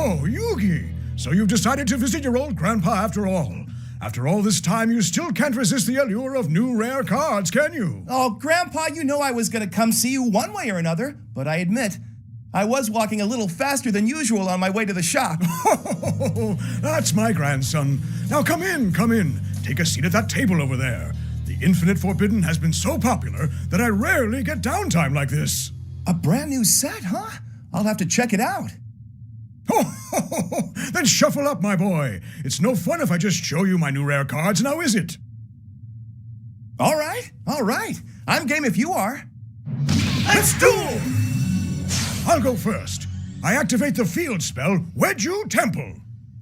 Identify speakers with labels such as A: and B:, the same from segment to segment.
A: Oh, Yugi! So you've decided to visit your old grandpa after all. After all this time, you still can't resist the allure of new rare cards, can you?
B: Oh, Grandpa, you know I was gonna come see you one way or another, but I admit, I was walking a little faster than usual on my way to the shop.
A: Oh, that's my grandson. Now come in, come in. Take a seat at that table over there. The Infinite Forbidden has been so popular that I rarely get downtime like this.
B: A brand new set, huh? I'll have to check it out.
A: Oh, then shuffle up, my boy. It's no fun if I just show you my new rare cards, now is it?
B: All right. I'm game if you are.
A: Let's duel! I'll go first. I activate the field spell, Wedge You Temple.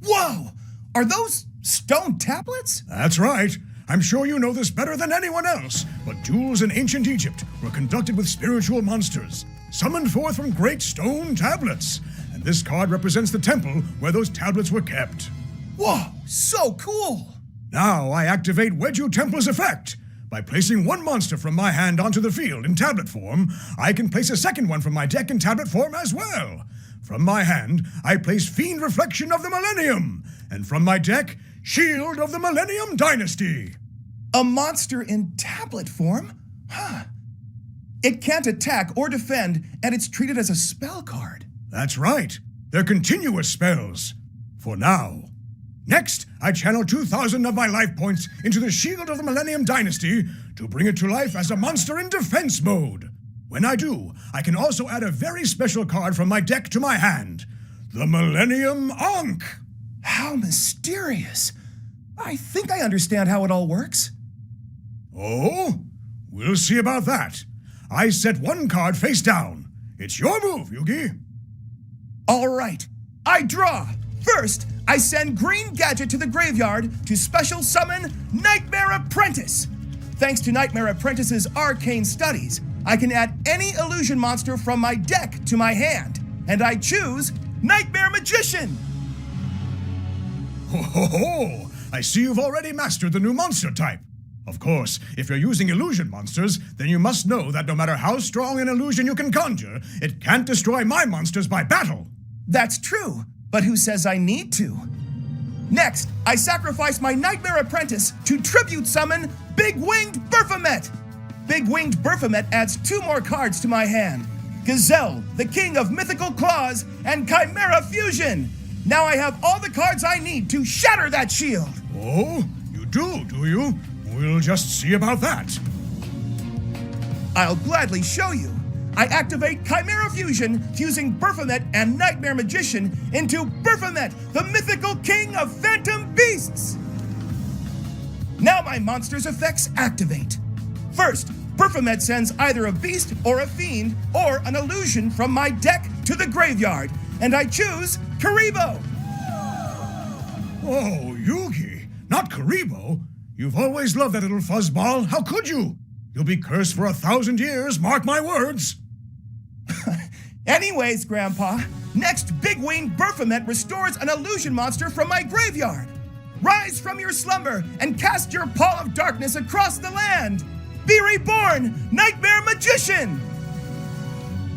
B: Whoa! Are those stone tablets?
A: That's right. I'm sure you know this better than anyone else, but duels in ancient Egypt were conducted with spiritual monsters, summoned forth from great stone tablets. And this card represents the temple where those tablets were kept.
B: Whoa, so cool!
A: Now I activate Wedge You Temple's effect. By placing one monster from my hand onto the field in tablet form, I can place a second one from my deck in tablet form as well. From my hand, I place Fiend Reflection of the Millennium, and from my deck, Shield of the Millennium Dynasty.
B: A monster in tablet form? Huh. It can't attack or defend, and it's treated as a spell card.
A: That's right. They're continuous spells. For now. Next, I channel 2,000 of my life points into the Shield of the Millennium Dynasty to bring it to life as a monster in defense mode. When I do, I can also add a very special card from my deck to my hand. The Millennium Ankh.
B: How mysterious. I think I understand how it all works.
A: Oh? We'll see about that. I set one card face down. It's your move, Yugi.
B: All right. I draw. First, I send Green Gadget to the graveyard to special summon Nightmare Apprentice. Thanks to Nightmare Apprentice's arcane studies, I can add any illusion monster from my deck to my hand, and I choose Nightmare Magician.
A: Ho ho ho! I see you've already mastered the new monster type. Of course, if you're using illusion monsters, then you must know that no matter how strong an illusion you can conjure, it can't destroy my monsters by battle.
B: That's true, but who says I need to? Next, I sacrifice my Nightmare Apprentice to tribute summon Big-Winged Baphomet. Big-Winged Baphomet adds 2 more cards to my hand. Gazelle, the king of mythical claws, and Chimera Fusion. Now I have all the cards I need to shatter that shield.
A: Oh, you do you? We'll just see about that.
B: I'll gladly show you. I activate Chimera Fusion, fusing Baphomet and Nightmare Magician into Baphomet, the mythical king of phantom beasts. Now my monster's effects activate. First, Baphomet sends either a beast or a fiend or an illusion from my deck to the graveyard, and I choose Karibo.
A: Oh, Yugi, not Karibo. You've always loved that little fuzzball. How could you? You'll be cursed for 1,000 years, mark my words.
B: Anyways, Grandpa, next Big-Winged Baphomet restores an illusion monster from my graveyard. Rise from your slumber and cast your pall of darkness across the land. Be reborn, Nightmare Magician!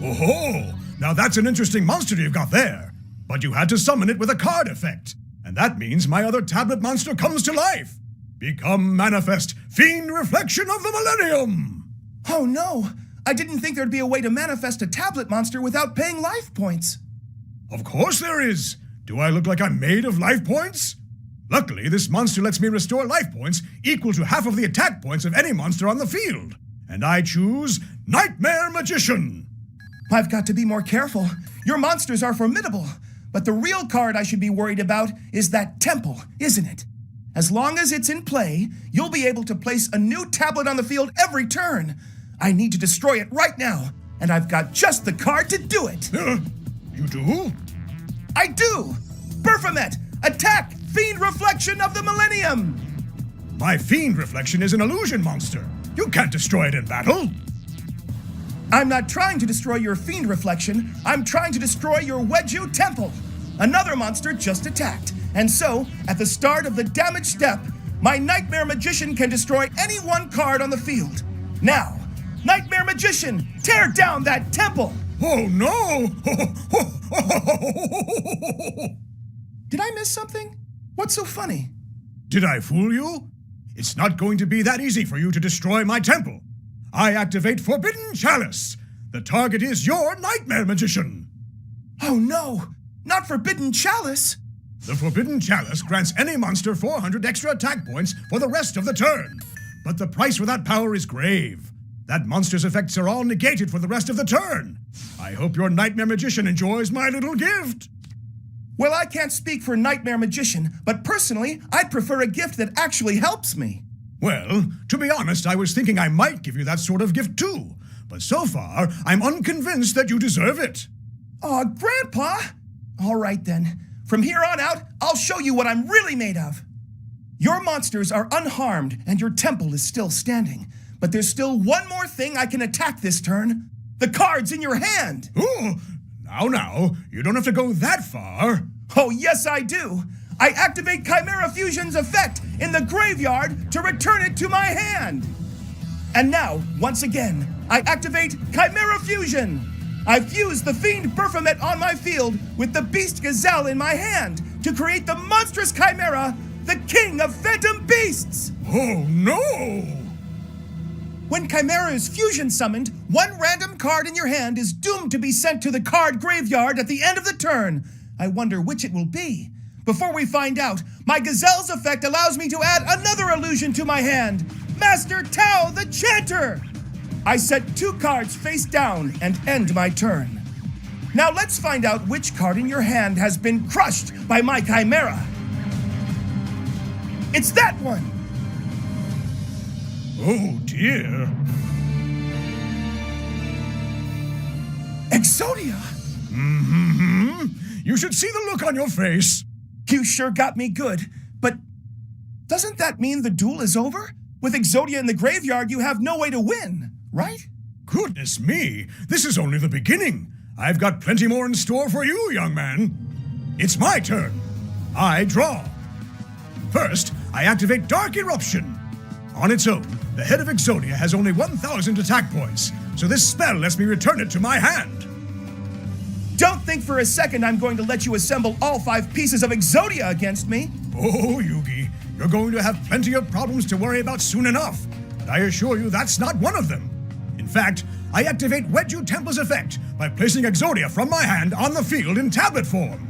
A: Oh-ho! Now that's an interesting monster you've got there. But you had to summon it with a card effect. And that means my other tablet monster comes to life. Become manifest Fiend Reflection of the Millennium!
B: Oh no! I didn't think there'd be a way to manifest a tablet monster without paying life points.
A: Of course there is! Do I look like I'm made of life points? Luckily, this monster lets me restore life points equal to half of the attack points of any monster on the field. And I choose Nightmare Magician!
B: I've got to be more careful. Your monsters are formidable. But the real card I should be worried about is that temple, isn't it? As long as it's in play, you'll be able to place a new tablet on the field every turn. I need to destroy it right now, and I've got just the card to do it.
A: You do?
B: I do! Baphomet, attack Fiend Reflection of the Millennium!
A: My Fiend Reflection is an illusion monster. You can't destroy it in battle.
B: I'm not trying to destroy your Fiend Reflection. I'm trying to destroy your Wedge You Temple. Another monster just attacked. And so, at the start of the damage step, my Nightmare Magician can destroy any one card on the field. Now, Nightmare Magician, tear down that temple!
A: Oh no!
B: Did I miss something? What's so funny?
A: Did I fool you? It's not going to be that easy for you to destroy my temple. I activate Forbidden Chalice. The target is your Nightmare Magician.
B: Oh no! Not Forbidden Chalice!
A: The Forbidden Chalice grants any monster 400 extra attack points for the rest of the turn. But the price for that power is grave. That monster's effects are all negated for the rest of the turn. I hope your Nightmare Magician enjoys my little gift.
B: Well, I can't speak for Nightmare Magician, but personally, I'd prefer a gift that actually helps me.
A: Well, to be honest, I was thinking I might give you that sort of gift too. But so far, I'm unconvinced that you deserve it.
B: Aw, Grandpa! All right then. From here on out, I'll show you what I'm really made of. Your monsters are unharmed and your temple is still standing. But there's still one more thing I can attack this turn. The cards in your hand!
A: Ooh, now, you don't have to go that far.
B: Oh, yes I do. I activate Chimera Fusion's effect in the graveyard to return it to my hand. And now, once again, I activate Chimera Fusion. I fuse the Fiend Baphomet on my field with the Beast Gazelle in my hand to create the monstrous Chimera, the King of Phantom Beasts!
A: Oh no!
B: When Chimera is fusion summoned, one random card in your hand is doomed to be sent to the card graveyard at the end of the turn. I wonder which it will be. Before we find out, my Gazelle's effect allows me to add another illusion to my hand, Master Tao the Chanter! I set 2 cards face down and end my turn. Now let's find out which card in your hand has been crushed by my Chimera. It's that one!
A: Oh dear.
B: Exodia!
A: Mm-hmm. You should see the look on your face.
B: You sure got me good, but doesn't that mean the duel is over? With Exodia in the graveyard, you have no way to win, right?
A: Goodness me, this is only the beginning. I've got plenty more in store for you, young man. It's my turn. I draw. First, I activate Dark Eruption. On its own, the head of Exodia has only 1,000 attack points, so this spell lets me return it to my hand.
B: Don't think for a second I'm going to let you assemble all 5 pieces of Exodia against me.
A: Oh, Yugi, you're going to have plenty of problems to worry about soon enough. But I assure you that's not one of them. In fact, I activate Wedju Temple's effect by placing Exodia from my hand on the field in tablet form.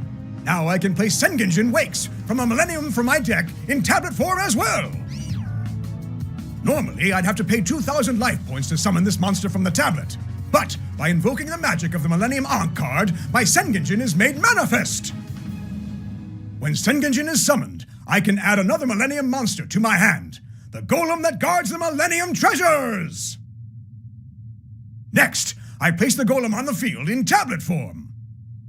A: Now I can place Sengenjin Wakes from a Millennium from my deck in tablet form as well. Normally, I'd have to pay 2,000 life points to summon this monster from the tablet. But by invoking the magic of the Millennium Ankh card, my Sengenjin is made manifest. When Sengenjin is summoned, I can add another Millennium monster to my hand, the golem that guards the Millennium treasures. Next, I place the golem on the field in tablet form.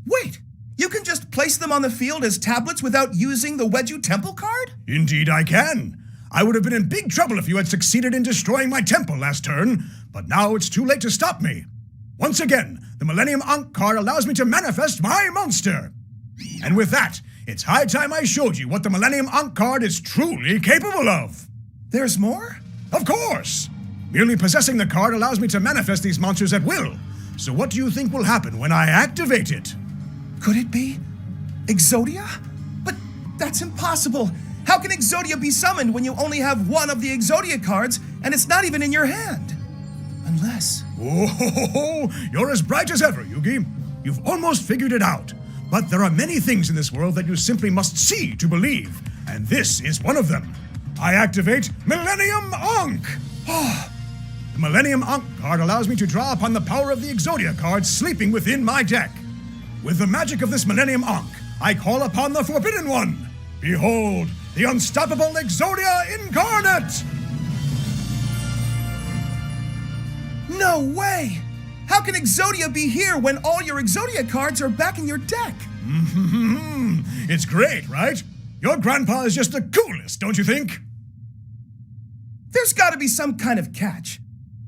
B: Wait, you can just place them on the field as tablets without using the Wedju Temple card?
A: Indeed I can. I would have been in big trouble if you had succeeded in destroying my temple last turn, but now it's too late to stop me. Once again, the Millennium Ankh card allows me to manifest my monster. And with that, it's high time I showed you what the Millennium Ankh card is truly capable of.
B: There's more?
A: Of course! Merely possessing the card allows me to manifest these monsters at will. So what do you think will happen when I activate it?
B: Could it be Exodia? But that's impossible. How can Exodia be summoned when you only have one of the Exodia cards and it's not even in your hand? Unless...
A: Oh, you're as bright as ever, Yugi. You've almost figured it out. But there are many things in this world that you simply must see to believe, and this is one of them. I activate Millennium Ankh! The Millennium Ankh card allows me to draw upon the power of the Exodia card sleeping within my deck. With the magic of this Millennium Ankh, I call upon the Forbidden One. Behold, the unstoppable Exodia incarnate!
B: No way! How can Exodia be here when all your Exodia cards are back in your deck?
A: It's great, right? Your grandpa is just the coolest, don't you think?
B: There's got to be some kind of catch.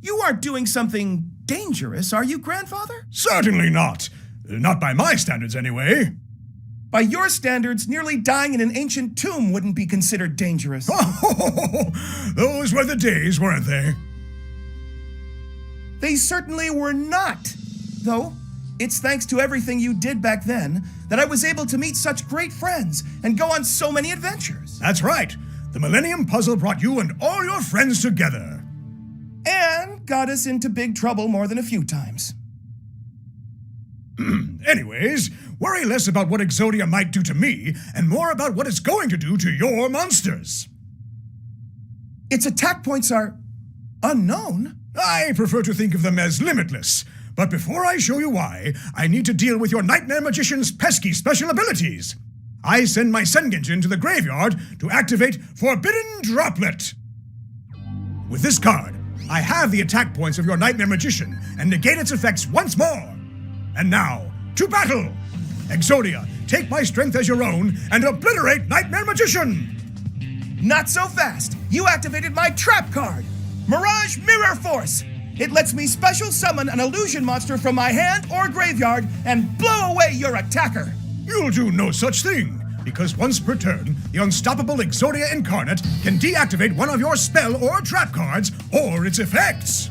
B: You aren't doing something dangerous, are you, Grandfather?
A: Certainly not. Not by my standards, anyway.
B: By your standards, nearly dying in an ancient tomb wouldn't be considered dangerous.
A: Those were the days, weren't they?
B: They certainly were not. Though, it's thanks to everything you did back then that I was able to meet such great friends and go on so many adventures.
A: That's right. The Millennium Puzzle brought you and all your friends together.
B: And got us into big trouble more than a few times.
A: Anyways, worry less about what Exodia might do to me and more about what it's going to do to your monsters.
B: Its attack points are unknown.
A: I prefer to think of them as limitless. But before I show you why, I need to deal with your Nightmare Magician's pesky special abilities. I send my Sengenjin to the graveyard to activate Forbidden Droplet. With this card, I have the attack points of your Nightmare Magician and negate its effects once more. And now, to battle! Exodia, take my strength as your own and obliterate Nightmare Magician!
B: Not so fast! You activated my trap card! Mirage Mirror Force! It lets me special summon an illusion monster from my hand or graveyard and blow away your attacker!
A: You'll do no such thing, because once per turn, the unstoppable Exodia Incarnate can deactivate one of your spell or trap cards or its effects.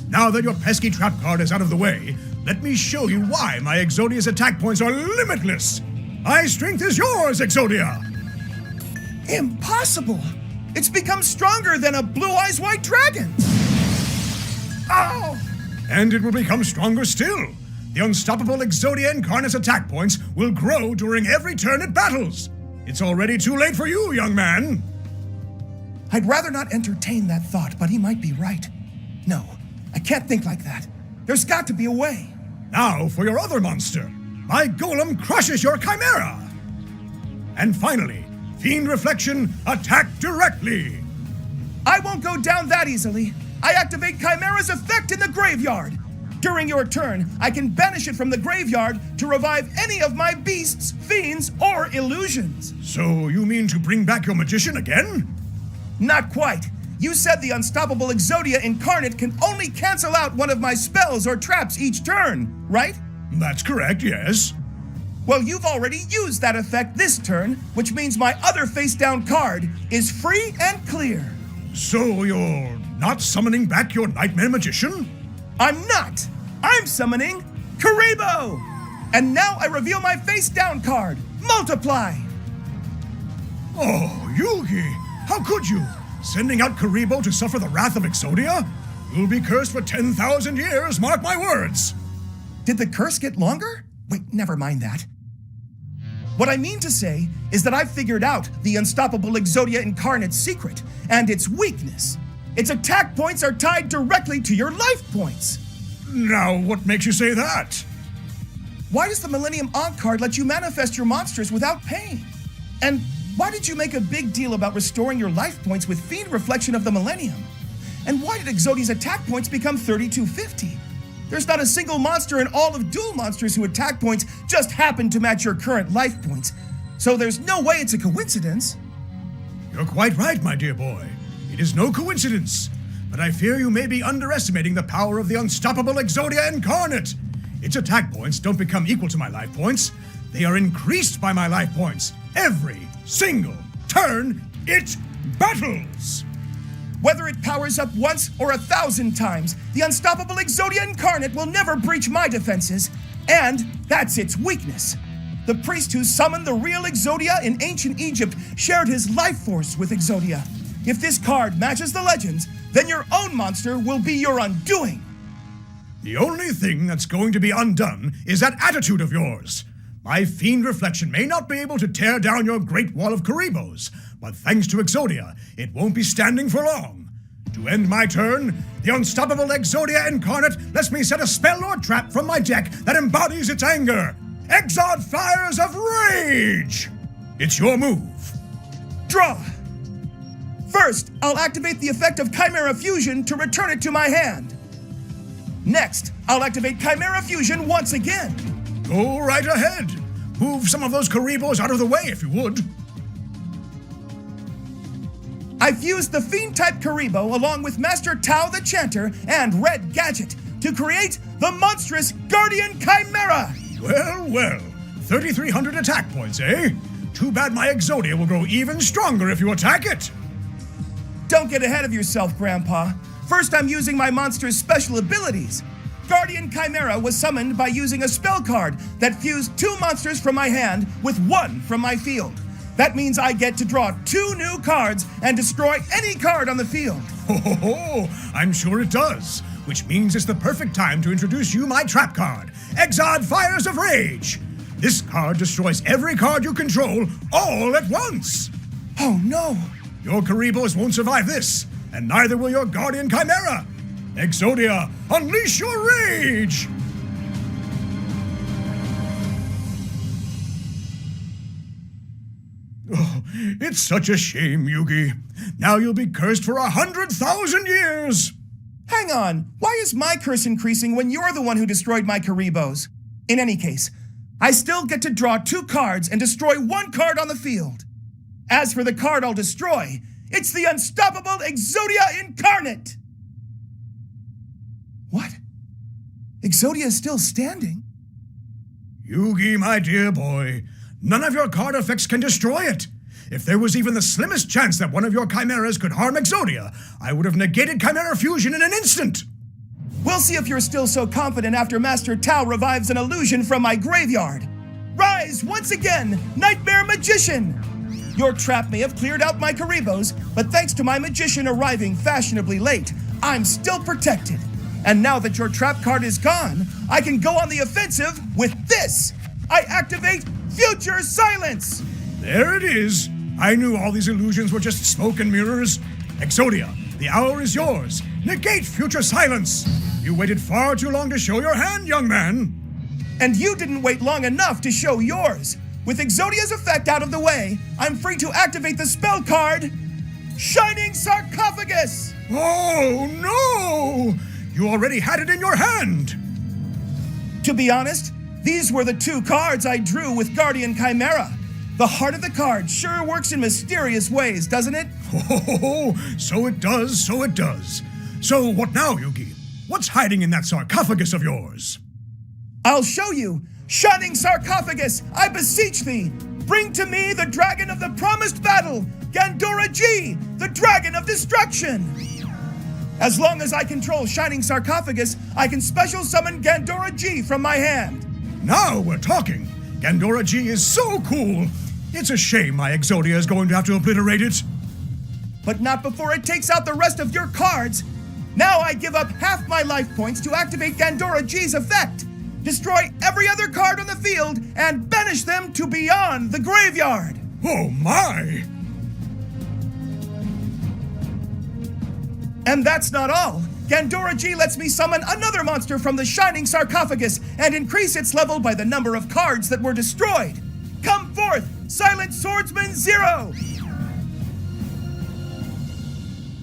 A: Now that your pesky trap card is out of the way, let me show you why my Exodia's attack points are limitless. My strength is yours, Exodia.
B: Impossible! It's become stronger than a Blue Eyes White Dragon!
A: Ow! And it will become stronger still. The unstoppable Exodia Incarnate's attack points will grow during every turn it battles. It's already too late for you, young man.
B: I'd rather not entertain that thought, but he might be right. No, I can't think like that. There's got to be a way.
A: Now for your other monster. My Golem crushes your Chimera. And finally, Fiend Reflection, attack directly.
B: I won't go down that easily. I activate Chimera's effect in the graveyard. During your turn, I can banish it from the graveyard to revive any of my beasts, fiends, or illusions.
A: So you mean to bring back your magician again?
B: Not quite. You said the unstoppable Exodia Incarnate can only cancel out one of my spells or traps each turn, right?
A: That's correct, yes.
B: Well, you've already used that effect this turn, which means my other face-down card is free and clear.
A: So you're not summoning back your Nightmare Magician?
B: I'm not! I'm summoning Karibo! And now I reveal my face-down card, Multiply!
A: Oh, Yugi, how could you? Sending out Karibo to suffer the wrath of Exodia? You'll be cursed for 10,000 years, mark my words!
B: Did the curse get longer? Wait, never mind that. What I mean to say is that I've figured out the unstoppable Exodia Incarnate's secret and its weakness. Its attack points are tied directly to your life points.
A: Now, what makes you say that?
B: Why does the Millennium Ankh card let you manifest your monsters without pain? And why did you make a big deal about restoring your life points with Fiend Reflection of the Millennium? And why did Exodia's attack points become 3250? There's not a single monster in all of Duel Monsters whose attack points just happen to match your current life points. So there's no way it's a coincidence.
A: You're quite right, my dear boy. It is no coincidence. But I fear you may be underestimating the power of the unstoppable Exodia Incarnate. Its attack points don't become equal to my life points. They are increased by my life points every single turn it battles.
B: Whether it powers up once or 1,000 times, the unstoppable Exodia Incarnate will never breach my defenses, and that's its weakness. The priest who summoned the real Exodia in ancient Egypt shared his life force with Exodia. If this card matches the legends, then your own monster will be your undoing.
A: The only thing that's going to be undone is that attitude of yours. My Fiend Reflection may not be able to tear down your Great Wall of Karibos, but thanks to Exodia, it won't be standing for long. To end my turn, the unstoppable Exodia Incarnate lets me set a spell or trap from my deck that embodies its anger. Exod Fires of Rage! It's your move.
B: Draw! First, I'll activate the effect of Chimera Fusion to return it to my hand. Next, I'll activate Chimera Fusion once again.
A: Go right ahead. Move some of those Karibos out of the way if you would.
B: I've used the Fiend-type Karibo along with Master Tao the Chanter and Red Gadget to create the monstrous Guardian Chimera!
A: Well, well. 3,300 attack points, eh? Too bad my Exodia will grow even stronger if you attack it.
B: Don't get ahead of yourself, Grandpa. First, I'm using my monster's special abilities. Guardian Chimera was summoned by using a spell card that fused 2 monsters from my hand with 1 from my field. That means I get to draw 2 new cards and destroy any card on the field.
A: Ho, I'm sure it does, which means it's the perfect time to introduce you my trap card, Exodia Fires of Rage. This card destroys every card you control all at once.
B: Oh no!
A: Your Karibos won't survive this, and neither will your Guardian Chimera. Exodia, unleash your rage! Oh, it's such a shame, Yugi. Now you'll be cursed for 100,000 years!
B: Hang on, why is my curse increasing when you're the one who destroyed my Karibos? In any case, I still get to draw 2 cards and destroy 1 card on the field. As for the card I'll destroy, it's the unstoppable Exodia Incarnate! What? Exodia is still standing?
A: Yugi, my dear boy, none of your card effects can destroy it. If there was even the slimmest chance that one of your chimeras could harm Exodia, I would have negated Chimera Fusion in an instant.
B: We'll see if you're still so confident after Master Tao revives an illusion from my graveyard. Rise once again, Nightmare Magician! Your trap may have cleared out my Karibos, but thanks to my magician arriving fashionably late, I'm still protected. And now that your trap card is gone, I can go on the offensive with this! I activate Future Silence!
A: There it is. I knew all these illusions were just smoke and mirrors. Exodia, the hour is yours. Negate Future Silence. You waited far too long to show your hand, young man.
B: And you didn't wait long enough to show yours. With Exodia's effect out of the way, I'm free to activate the spell card, Shining Sarcophagus!
A: Oh, no! You already had it in your hand!
B: To be honest, these were the 2 cards I drew with Guardian Chimera. The heart of the card sure works in mysterious ways, doesn't it?
A: Oh, so it does, so it does. So what now, Yugi? What's hiding in that sarcophagus of yours?
B: I'll show you! Shining Sarcophagus, I beseech thee! Bring to me the dragon of the promised battle, Gandora G, the dragon of destruction! As long as I control Shining Sarcophagus, I can special summon Gandora G from my hand.
A: Now we're talking! Gandora G is so cool! It's a shame my Exodia is going to have to obliterate it.
B: But not before it takes out the rest of your cards. Now I give up half my life points to activate Gandora G's effect. Destroy every other card on the field and banish them to beyond the graveyard.
A: Oh my!
B: And that's not all. Gandora G lets me summon another monster from the Shining Sarcophagus and increase its level by the number of cards that were destroyed. Come forth, Silent Swordsman 0!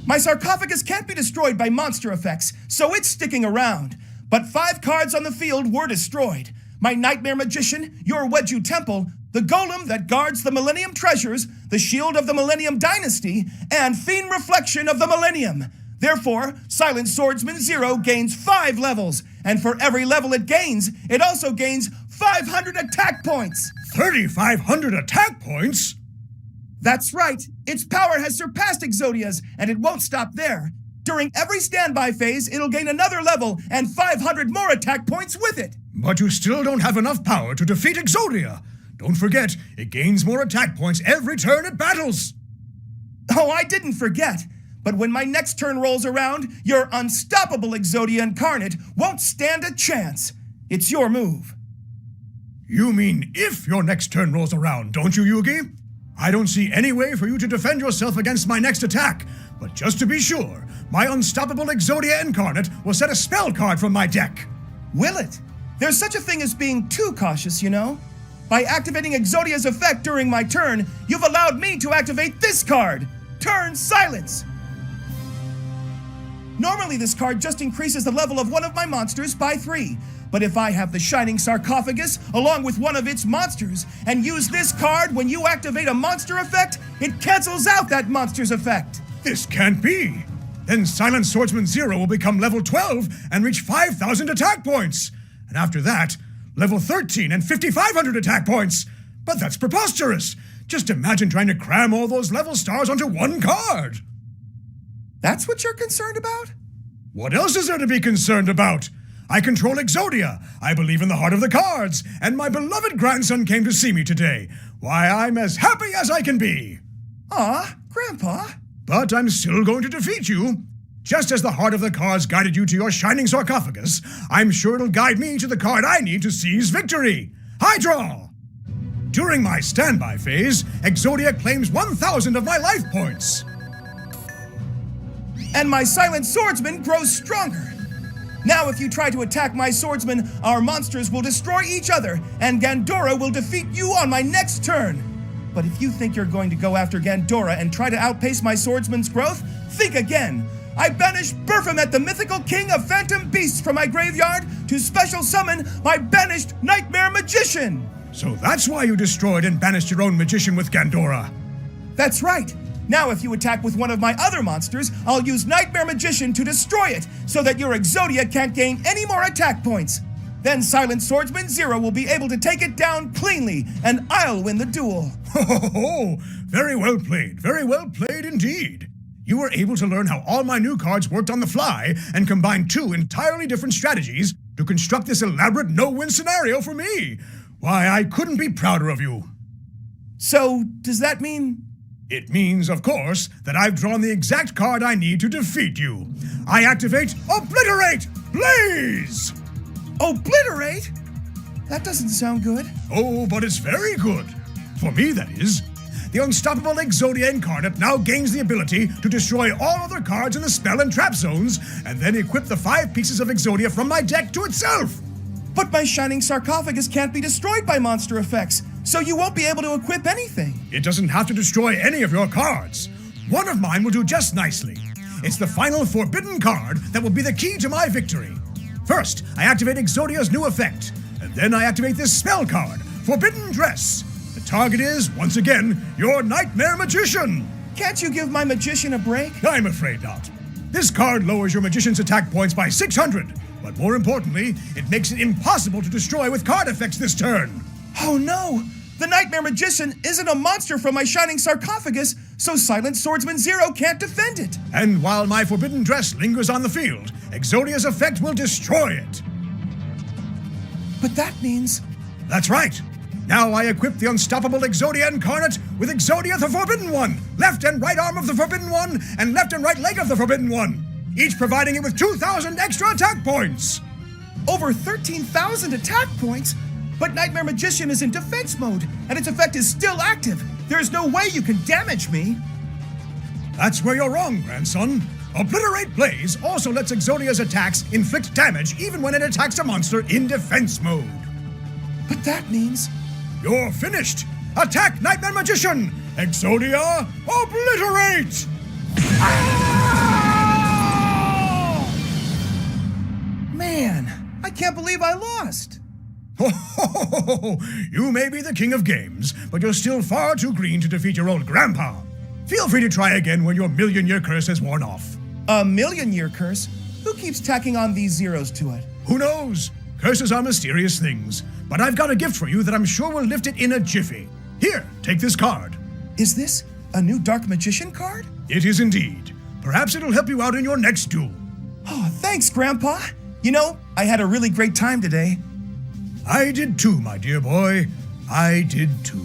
B: My sarcophagus can't be destroyed by monster effects, so it's sticking around. But 5 cards on the field were destroyed. My Nightmare Magician, your Wedju Temple, the Golem that guards the Millennium Treasures, the Shield of the Millennium Dynasty, and Fiend Reflection of the Millennium. Therefore, Silent Swordsman 0 gains 5 levels, and for every level it gains, it also gains 500 attack points.
A: 3,500 attack points?
B: That's right. Its power has surpassed Exodia's, and it won't stop there. During every standby phase, it'll gain another level and 500 more attack points with it.
A: But you still don't have enough power to defeat Exodia. Don't forget, it gains more attack points every turn it battles.
B: Oh, I didn't forget. But when my next turn rolls around, your unstoppable Exodia Incarnate won't stand a chance. It's your move.
A: You mean if your next turn rolls around, don't you, Yugi? I don't see any way for you to defend yourself against my next attack, but just to be sure, my unstoppable Exodia Incarnate will set a spell card from my deck.
B: Will it? There's such a thing as being too cautious, you know? By activating Exodia's effect during my turn, you've allowed me to activate this card, Turn Silence. Normally this card just increases the level of one of my monsters by 3. But if I have the Shining Sarcophagus along with one of its monsters and use this card when you activate a monster effect, it cancels out that monster's effect.
A: This can't be. Then Silent Swordsman 0 will become level 12 and reach 5,000 attack points. And after that, level 13 and 5,500 attack points. But that's preposterous. Just imagine trying to cram all those level stars onto one card.
B: That's what you're concerned about?
A: What else is there to be concerned about? I control Exodia. I believe in the heart of the cards. And my beloved grandson came to see me today. Why, I'm as happy as I can be.
B: Aw, Grandpa.
A: But I'm still going to defeat you. Just as the heart of the cards guided you to your Shining Sarcophagus, I'm sure it'll guide me to the card I need to seize victory. High draw! During my standby phase, Exodia claims 1,000 of my life points.
B: And my silent swordsman grows stronger. Now if you try to attack my swordsman, our monsters will destroy each other, and Gandora will defeat you on my next turn. But if you think you're going to go after Gandora and try to outpace my swordsman's growth, think again. I banish Baphomet, the mythical king of phantom beasts, from my graveyard to special summon my banished Nightmare Magician.
A: So that's why you destroyed and banished your own magician with Gandora.
B: That's right. Now if you attack with one of my other monsters, I'll use Nightmare Magician to destroy it, so that your Exodia can't gain any more attack points. Then Silent Swordsman Zero will be able to take it down cleanly, and I'll win the duel.
A: Ho! Very well played indeed. You were able to learn how all my new cards worked on the fly and combine two entirely different strategies to construct this elaborate no-win scenario for me. Why, I couldn't be prouder of you.
B: So, does that mean...
A: It means, of course, that I've drawn the exact card I need to defeat you. I activate Obliterate Blaze!
B: Obliterate? That doesn't sound good.
A: Oh, but it's very good. For me, that is. The unstoppable Exodia Incarnate now gains the ability to destroy all other cards in the spell and trap zones, and then equip the 5 pieces of Exodia from my deck to itself.
B: But my Shining Sarcophagus can't be destroyed by monster effects, so you won't be able to equip anything.
A: It doesn't have to destroy any of your cards. One of mine will do just nicely. It's the final forbidden card that will be the key to my victory. First, I activate Exodia's new effect, and then I activate this spell card, Forbidden Dress. The target is, once again, your Nightmare Magician.
B: Can't you give my magician a break?
A: I'm afraid not. This card lowers your magician's attack points by 600, but more importantly, it makes it impossible to destroy with card effects this turn.
B: Oh no! The Nightmare Magician isn't a monster from my Shining Sarcophagus, so Silent Swordsman Zero can't defend it.
A: And while my Forbidden Dress lingers on the field, Exodia's effect will destroy it.
B: But that means...
A: That's right. Now I equip the unstoppable Exodia Incarnate with Exodia the Forbidden One, left and right arm of the Forbidden One, and left and right leg of the Forbidden One, each providing it with 2,000 extra attack points.
B: Over 13,000 attack points? But Nightmare Magician is in defense mode, and its effect is still active. There's no way you can damage me.
A: That's where you're wrong, grandson. Obliterate Blaze also lets Exodia's attacks inflict damage even when it attacks a monster in defense mode.
B: But that means...
A: You're finished! Attack, Nightmare Magician! Exodia, obliterate!
B: Man, I can't believe I lost.
A: You may be the king of games, but you're still far too green to defeat your old grandpa. Feel free to try again when your million-year curse has worn off.
B: A million-year curse? Who keeps tacking on these zeros to it?
A: Who knows? Curses are mysterious things, but I've got a gift for you that I'm sure will lift it in a jiffy. Here, take this card.
B: Is this a new Dark Magician card?
A: It is indeed. Perhaps it'll help you out in your next duel.
B: Oh, thanks, Grandpa. You know, I had a really great time today.
A: I did too, my dear boy. I did too.